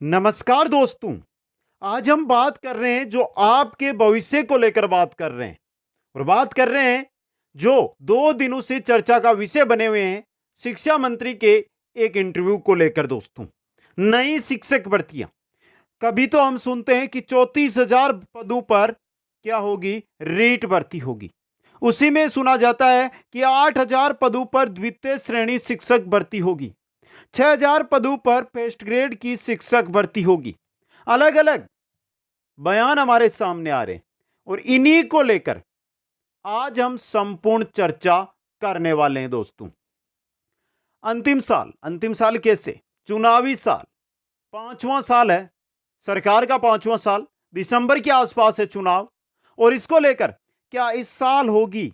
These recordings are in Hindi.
नमस्कार दोस्तों। आज हम बात कर रहे हैं जो आपके भविष्य को लेकर बात कर रहे हैं और बात कर रहे हैं जो 2 दिनों से चर्चा का विषय बने हुए हैं शिक्षा मंत्री के एक इंटरव्यू को लेकर। दोस्तों, नई शिक्षक भर्तियां। कभी तो हम सुनते हैं कि 34,000 पदों पर क्या होगी, रीट भर्ती होगी। उसी में सुना जाता है कि 8,000 पदों पर द्वितीय श्रेणी शिक्षक भर्ती होगी, 6,000 पदों पर फर्स्ट ग्रेड की शिक्षक भर्ती होगी। अलग अलग बयान हमारे सामने आ रहे हैं और इन्हीं को लेकर आज हम संपूर्ण चर्चा करने वाले हैं। दोस्तों, अंतिम साल कैसे? चुनावी साल, 5वां साल है, सरकार का 5वां साल, दिसंबर के आसपास है चुनाव। और इसको लेकर क्या इस साल होगी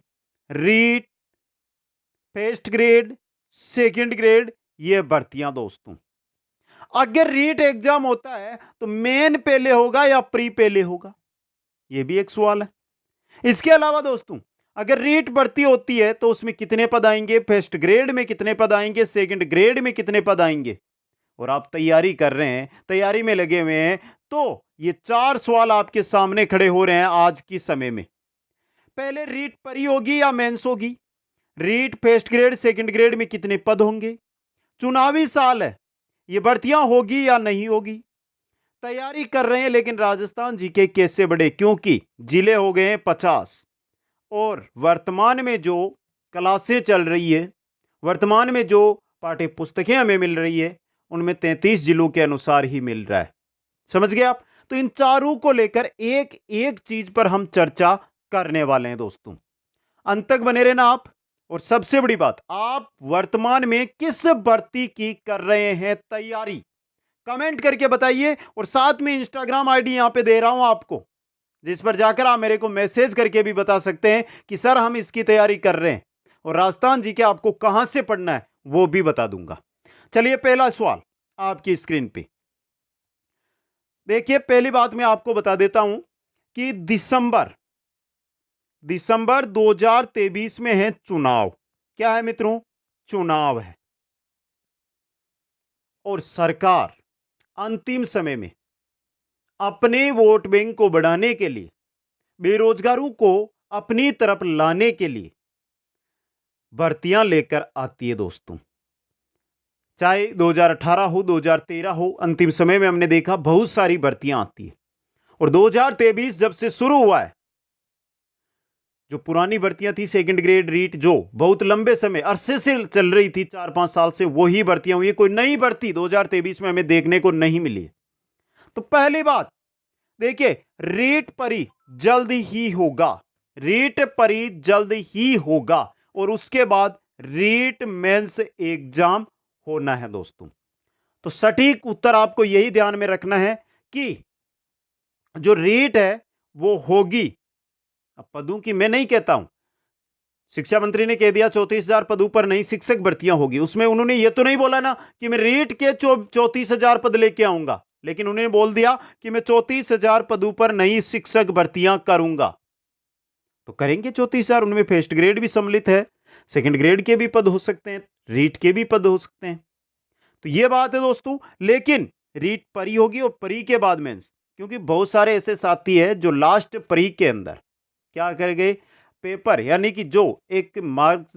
REET, first grade, second grade, ये भर्तियां? दोस्तों, अगर रीट एग्जाम होता है तो मेन पहले होगा या प्री पहले होगा, यह भी एक सवाल है। इसके अलावा दोस्तों, अगर रीट भर्ती होती है तो उसमें कितने पद आएंगे, फर्स्ट ग्रेड में कितने पद आएंगे, सेकंड ग्रेड में कितने पद आएंगे, और आप तैयारी कर रहे हैं, तैयारी में लगे हुए हैं, तो ये 4 सवाल आपके सामने खड़े हो रहे हैं आज की समय में। पहले, रीट प्री होगी या मेंस होगी? REET first grade, second grade में कितने पद होंगे? चुनावी साल है, ये भर्तियां होगी या नहीं होगी? तैयारी कर रहे हैं, लेकिन राजस्थान जीके कैसे बढ़े, क्योंकि जिले हो गए हैं 50 और वर्तमान में जो क्लासें चल रही है, वर्तमान में जो पाठ्य पुस्तकें हमें मिल रही है, उनमें 33 जिलों के अनुसार ही मिल रहा है। समझ गए आप? तो इन चारों को लेकर एक एक चीज पर हम चर्चा करने वाले हैं। दोस्तों, अंत तक बने रहना आप। और सबसे बड़ी बात, आप वर्तमान में किस भर्ती की कर रहे हैं तैयारी, कमेंट करके बताइए। और साथ में इंस्टाग्राम आईडी यहां पे दे रहा हूं आपको, जिस पर जाकर आप मेरे को मैसेज करके भी बता सकते हैं कि सर हम इसकी तैयारी कर रहे हैं, और राजस्थान जी के आपको कहां से पढ़ना है वो भी बता दूंगा। चलिए, पहला सवाल आपकी स्क्रीन पे देखिए। पहली बात मैं आपको बता देता हूं कि दिसंबर 2023 में है चुनाव। क्या है मित्रों? चुनाव है। और सरकार अंतिम समय में अपने वोट बैंक को बढ़ाने के लिए, बेरोजगारों को अपनी तरफ लाने के लिए भर्तियां लेकर आती है। दोस्तों, चाहे 2018 हो, 2013 हो, अंतिम समय में हमने देखा बहुत सारी भर्तियां आती है। और 2023 जब से शुरू हुआ है, जो पुरानी भर्तियां थी सेकंड ग्रेड, रीट, जो बहुत लंबे समय अरसे से चल रही थी, 4-5 साल से, वही भर्तियां हुई। कोई नई भर्ती 2023 में हमें देखने को नहीं मिली। तो पहली बात देखिए, रीट परी जल्द ही होगा, रीट परी जल्द ही होगा, और उसके बाद रीट मेंस एग्जाम होना है। दोस्तों, तो सटीक उत्तर आपको यही ध्यान में रखना है कि जो रीट है वो होगी। अब पदों की मैं नहीं कहता हूं, शिक्षा मंत्री ने कह दिया 34,000 पदों पर नई शिक्षक भर्तियां होगी। उसमें उन्होंने ये तो नहीं बोला ना कि मैं रीट के 34,000 पद लेके आऊंगा, लेकिन उन्होंने बोल दिया कि मैं 34,000 पदों पर नई शिक्षक भर्तियां करूंगा। तो करेंगे 34,000, उनमें फर्स्ट ग्रेड भी सम्मिलित है, सेकंड ग्रेड के भी पद हो सकते हैं, रीट के भी पद हो सकते हैं। तो ये बात है दोस्तों। लेकिन रीट परी होगी और परी के बाद मेंस, क्योंकि बहुत सारे ऐसे साथी हैं जो लास्ट परी के अंदर क्या कर गए, पेपर यानी कि जो एक मार्क्स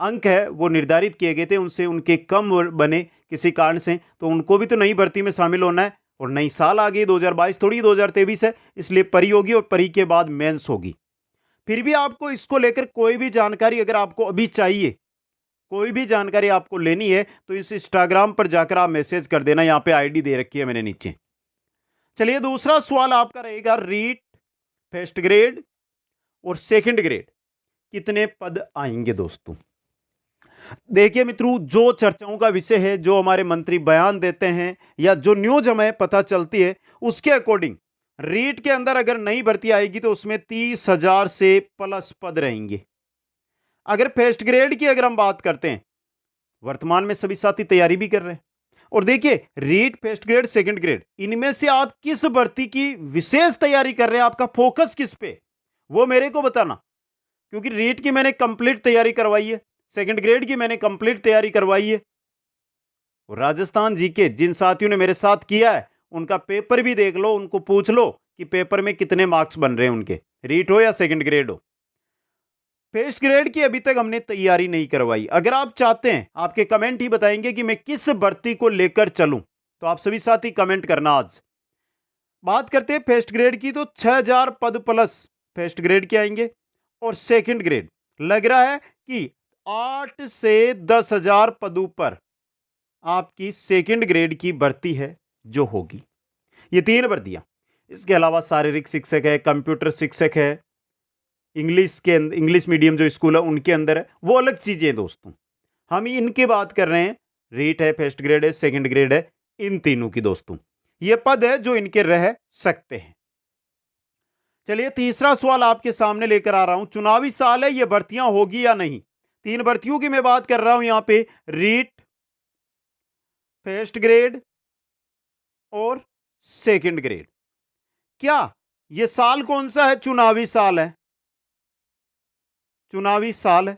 अंक है वो निर्धारित किए गए थे, उनसे उनके कम बने किसी कारण से, तो उनको भी तो नई भर्ती में शामिल होना है। और नई साल आ गई, 2022 थोड़ी 2023 है, इसलिए परी होगी और परी के बाद मेंस होगी। फिर भी आपको इसको लेकर कोई भी जानकारी अगर आपको अभी चाहिए, कोई भी जानकारी आपको लेनी है, तो इस इंस्टाग्राम पर जाकर आप मैसेज कर देना, यहां पे आईडी दे रखी है मैंने नीचे। चलिए, दूसरा सवाल आपका रहेगा, रीट फर्स्ट ग्रेड और सेकंड ग्रेड कितने पद आएंगे? दोस्तों, देखिए मित्रों, जो चर्चाओं का विषय है, जो हमारे मंत्री बयान देते हैं या जो न्यूज हमें पता चलती है, उसके अकॉर्डिंग रीट के अंदर अगर नई भर्ती आएगी तो उसमें 30,000 से प्लस पद रहेंगे। अगर फर्स्ट ग्रेड की अगर हम बात करते हैं, वर्तमान में सभी साथी तैयारी भी कर रहे हैं। और देखिए, REET first grade second grade, इनमें से आप किस भर्ती की विशेष तैयारी कर रहे हैं, आपका फोकस किस पे, वो मेरे को बताना। क्योंकि रीट की मैंने कंप्लीट तैयारी करवाई है, सेकंड ग्रेड की मैंने कंप्लीट तैयारी करवाई है, और राजस्थान जीके जिन साथियों ने मेरे साथ किया है उनका पेपर भी देख लो, उनको पूछ लो कि पेपर में कितने मार्क्स बन रहे हैं उनके, रीट हो या सेकंड ग्रेड हो। फर्स्ट ग्रेड की अभी तक हमने तैयारी नहीं करवाई। अगर आप चाहते हैं, आपके कमेंट ही बताएंगे कि मैं किस भर्ती को लेकर चलूं, तो आप सभी साथी कमेंट करना। आज बात करते हैं फर्स्ट ग्रेड की, तो 6000 पद प्लस फर्स्ट ग्रेड के आएंगे, और सेकंड ग्रेड लग रहा है कि 8 से 10,000 पदों पर आपकी सेकंड ग्रेड की भर्ती है जो होगी। ये 3 भर्तियां। इसके अलावा शारीरिक शिक्षक है, कंप्यूटर शिक्षक है, इंग्लिश मीडियम जो स्कूल है उनके अंदर है, वो अलग चीजें हैं दोस्तों। हम इनकी बात कर रहे हैं। रीट है, फर्स्ट ग्रेड है, सेकंड ग्रेड है, इन तीनों की दोस्तों ये पद है जो इनके रह सकते हैं। चलिए तीसरा सवाल आपके सामने लेकर आ रहा हूं। चुनावी साल है, ये भर्तियां होगी या नहीं। 3 भर्तियों की मैं बात कर रहा हूं यहां पे, रीट, फर्स्ट ग्रेड और सेकंड ग्रेड। क्या ये साल कौन सा है? चुनावी साल है, चुनावी साल है,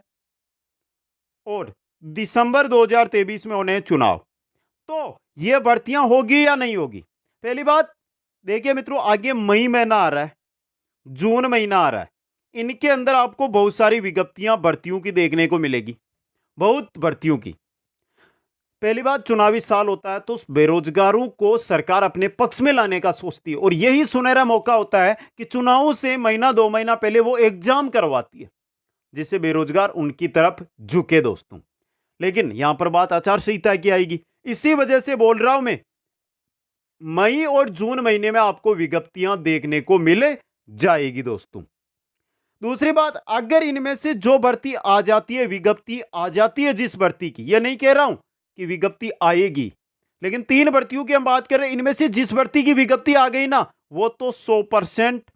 और दिसंबर 2023 में होने हैं चुनाव। तो ये भर्तियां होगी या नहीं होगी? पहली बात देखिए मित्रों, आगे मई महीना आ रहा है, जून महीना आ रहा है, इनके अंदर आपको बहुत सारी विज्ञप्तियां भर्तियों की देखने को मिलेगी, बहुत भर्तियों की। पहली बात, चुनावी साल होता है तो बेरोजगारों को सरकार अपने पक्ष में लाने का सोचती है, और यही सुनहरा मौका होता है कि चुनावों से महीना 2 महीना पहले वो एग्जाम करवाती है, जिससे बेरोजगार उनकी तरफ झुके दोस्तों। लेकिन यहां पर बात आचार संहिता की आएगी, इसी वजह से बोल रहा हूं मैं, मई और जून महीने में आपको विज्ञप्तियां देखने को मिल जाएगी दोस्तों। दूसरी बात, अगर इनमें से जो भर्ती आ जाती है, विज्ञप्ति आ जाती है जिस भर्ती की, यह नहीं कह रहा हूं कि विज्ञप्ति आएगी, लेकिन 3 भर्तियों की हम बात कर रहे हैं, इनमें से जिस भर्ती की विज्ञप्ति आ गई ना, वो तो 100%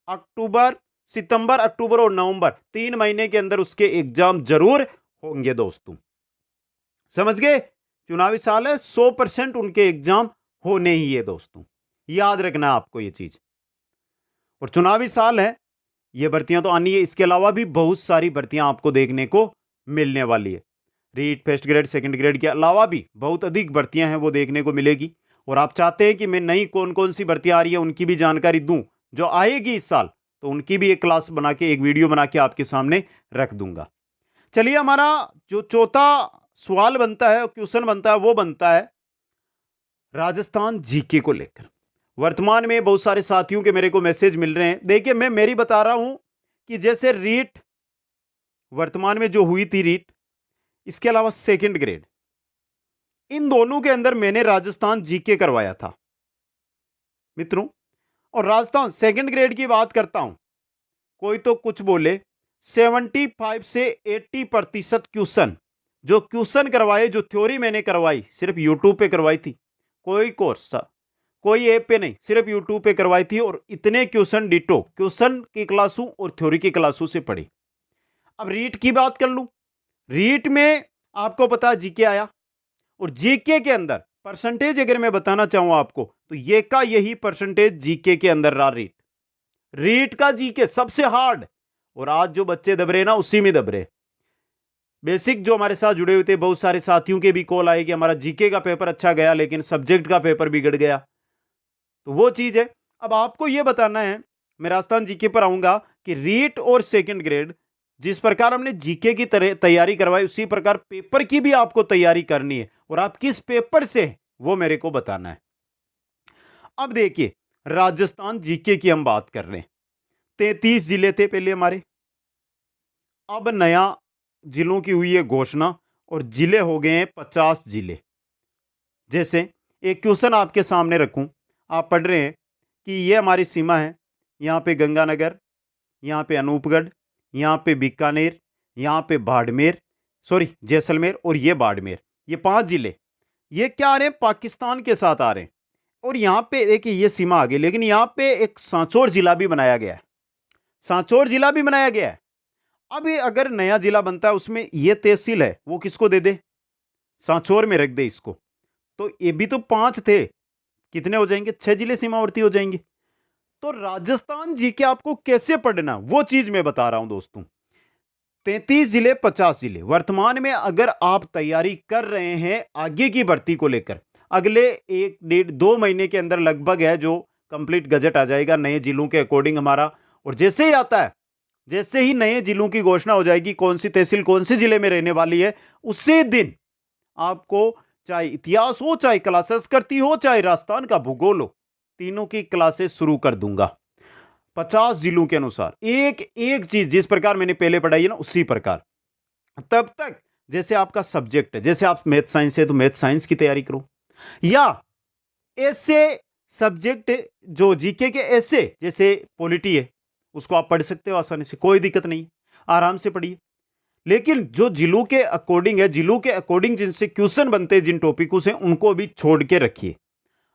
अक्टूबर, सितंबर, अक्टूबर और नवंबर 3 महीने के अंदर उसके एग्जाम जरूर होंगे दोस्तों। समझ गए? चुनावी साल है, 100% उनके एग्जाम होने ही है दोस्तों, याद रखना आपको ये चीज। और चुनावी साल है, ये भर्तियां तो आनी है, इसके अलावा भी बहुत सारी भर्तियां आपको देखने को मिलने वाली है। REET, first grade, second grade के अलावा भी बहुत अधिक भर्तियां हैं, वो देखने को मिलेगी। और आप चाहते हैं कि मैं नई कौन कौन सी भर्तियां आ रही है उनकी भी जानकारी दूं जो आएगी इस साल, तो उनकी भी एक क्लास बना के, एक वीडियो बना के आपके सामने रख दूंगा। चलिए हमारा जो चौथा सवाल बनता है, क्वेश्चन बनता है, वो बनता है राजस्थान जीके को लेकर। वर्तमान में बहुत सारे साथियों के मेरे को मैसेज मिल रहे हैं। देखिए मैं मेरी बता रहा हूं कि जैसे रीट वर्तमान में जो हुई थी रीट, इसके अलावा सेकंड ग्रेड, इन दोनों के अंदर मैंने राजस्थान जीके करवाया था मित्रों। और राजस्थान सेकंड ग्रेड की बात करता हूं, कोई तो कुछ बोले, 75 से 80% क्वेश्चन जो क्वेश्चन करवाए, जो थ्योरी मैंने करवाई, सिर्फ यूट्यूब पे करवाई थी, कोई कोर्स कोई ऐप पे नहीं, सिर्फ यूट्यूब पे करवाई थी, और इतने क्वेश्चन डिटो क्वेश्चन की क्लासों और थ्योरी की क्लासों से पढ़ी। अब रीट की बात कर लूं, रीट में आपको पता जीके आया, और जीके के अंदर परसेंटेज अगर मैं बताना चाहूं आपको, तो ये का यही परसेंटेज जीके के अंदर रहा। रीट का जीके सबसे हार्ड, और आज जो बच्चे दब रहे ना, उसी में दब रहे। बेसिक जो हमारे साथ जुड़े हुए थे, बहुत सारे साथियों के भी कॉल आए कि हमारा जीके का पेपर अच्छा गया लेकिन सब्जेक्ट का पेपर बिगड़ गया, तो वो चीज है। अब आपको यह बताना है, मैं राजस्थान जीके पर आऊंगा, कि रीट और सेकंड ग्रेड जिस प्रकार हमने जीके की तैयारी करवाई, उसी प्रकार पेपर की भी आपको तैयारी करनी है, और आप किस पेपर से, वो मेरे को बताना है। अब देखिए राजस्थान जीके की हम बात कर रहे हैं, 33 जिले थे पहले हमारे, अब नया जिलों की हुई है घोषणा, और जिले हो गए हैं 50 जिले। जैसे एक क्वेश्चन आपके सामने रखूं, आप पढ़ रहे हैं कि ये हमारी सीमा है, यहाँ पे गंगानगर, यहाँ पे अनूपगढ़, यहाँ पे बीकानेर, यहाँ पे जैसलमेर, और ये बाड़मेर, ये 5 जिले, ये क्या आ रहे हैं, पाकिस्तान के साथ आ रहे हैं। और यहाँ पे देखिए ये सीमा आ गई, लेकिन यहाँ पे एक सांचौर जिला भी बनाया गया है, सांचौर जिला भी बनाया गया है। अब ये अगर नया जिला बनता है, उसमें ये तहसील है, वो किसको दे दे, सांचौर में रख दे इसको, तो ये भी तो 5 थे, कितने हो जाएंगे, 6 जिले सीमावर्ती हो जाएंगे। तो राजस्थान जीके आपको कैसे पढ़ना, वो चीज मैं बता रहा हूं दोस्तों। 33 जिले, 50 जिले। वर्तमान में अगर आप तैयारी कर रहे हैं आगे की भर्ती को लेकर, अगले 1-1.5-2 महीने के अंदर लगभग है जो कंप्लीट गजट आ जाएगा नए जिलों के अकॉर्डिंग हमारा। और जैसे ही आता है, जैसे ही नए जिलों की घोषणा हो जाएगी, कौन सी तहसील कौन से जिले में रहने वाली है, उसी दिन आपको चाहे इतिहास हो, चाहे क्लासेस करती हो, चाहे राजस्थान का भूगोल हो, तीनों की क्लासेस शुरू कर दूंगा 50 जिलों के अनुसार, एक एक चीज जिस प्रकार मैंने पहले पढ़ाई है ना उसी प्रकार। तब तक जैसे आपका सब्जेक्ट है, जैसे आप मैथ साइंस है तो मैथ साइंस की तैयारी करो, या ऐसे सब्जेक्ट जो जीके के ऐसे जैसे पॉलिटी है उसको आप पढ़ सकते हो आसानी से, कोई दिक्कत नहीं, आराम से पढ़िए। लेकिन जो जिलों के अकॉर्डिंग है, जिलों के अकॉर्डिंग जिनसे क्वेश्चन बनते हैं, जिन टॉपिकों से, उनको भी छोड़ के रखिए।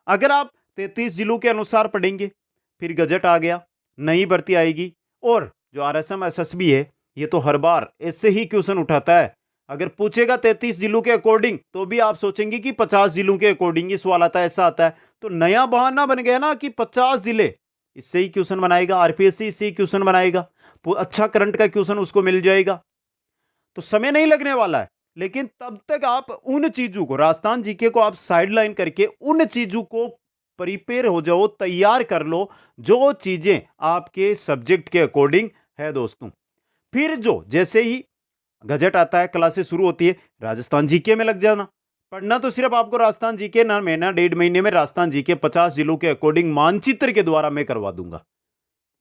अगर आप 33 जिलों के अनुसार पढ़ेंगे, फिर गजट आ गया, नई भर्ती आएगी, और जो आरएसएम एसएसबी है ये तो हर बार ऐसे ही क्वेश्चन उठाता है। अगर पूछेगा 33 जिलों के अकॉर्डिंग तो भी आप सोचेंगे कि 50 जिलों के अकॉर्डिंग ही सवाल आता है, ऐसा आता है। तो नया बहाना बन गया ना कि 50 जिले, इससे ही क्वेश्चन बनाएगा आरपीएससी, इससे ही क्वेश्चन बनाएगा, अच्छा करंट का क्वेश्चन उसको मिल जाएगा। तो समय नहीं लगने वाला है, लेकिन तब तक आप उन चीजों को, राजस्थान जीके को आप साइडलाइन करके उन चीजों को प्रिपेयर हो जाओ, तैयार कर लो जो चीजें आपके सब्जेक्ट के अकॉर्डिंग है दोस्तों। फिर जो जैसे ही गजट आता है, क्लासेस शुरू होती है, राजस्थान जीके में लग जाना। पढ़ना तो सिर्फ आपको राजस्थान जीके ना, महीना 1.5 महीने में राजस्थान जीके 50 जिलों के अकॉर्डिंग मानचित्र के द्वारा मैं करवा दूंगा।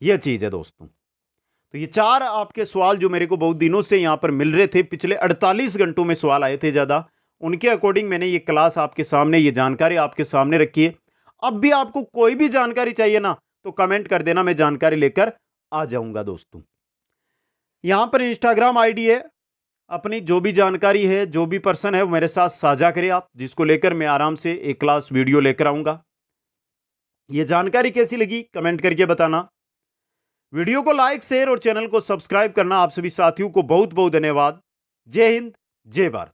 यह चीज है दोस्तों। तो ये 4 आपके सवाल जो मेरे को बहुत दिनों से यहां पर मिल रहे थे, पिछले 48 घंटों में सवाल आए थे ज्यादा, उनके अकॉर्डिंग मैंने ये क्लास आपके सामने, ये जानकारी आपके सामने रखी है। अब भी आपको कोई भी जानकारी चाहिए ना तो कमेंट कर देना, मैं जानकारी लेकर आ जाऊंगा दोस्तों। यहां पर इंस्टाग्राम आईडी है, अपनी जो भी जानकारी है, जो भी पर्सन है वो मेरे साथ साझा करें आप, जिसको लेकर मैं आराम से एक क्लास वीडियो लेकर आऊंगा। ये जानकारी कैसी लगी कमेंट करके बताना। वीडियो को लाइक, शेयर और चैनल को सब्सक्राइब करना। आप सभी साथियों को बहुत बहुत धन्यवाद। जय हिंद, जय भारत।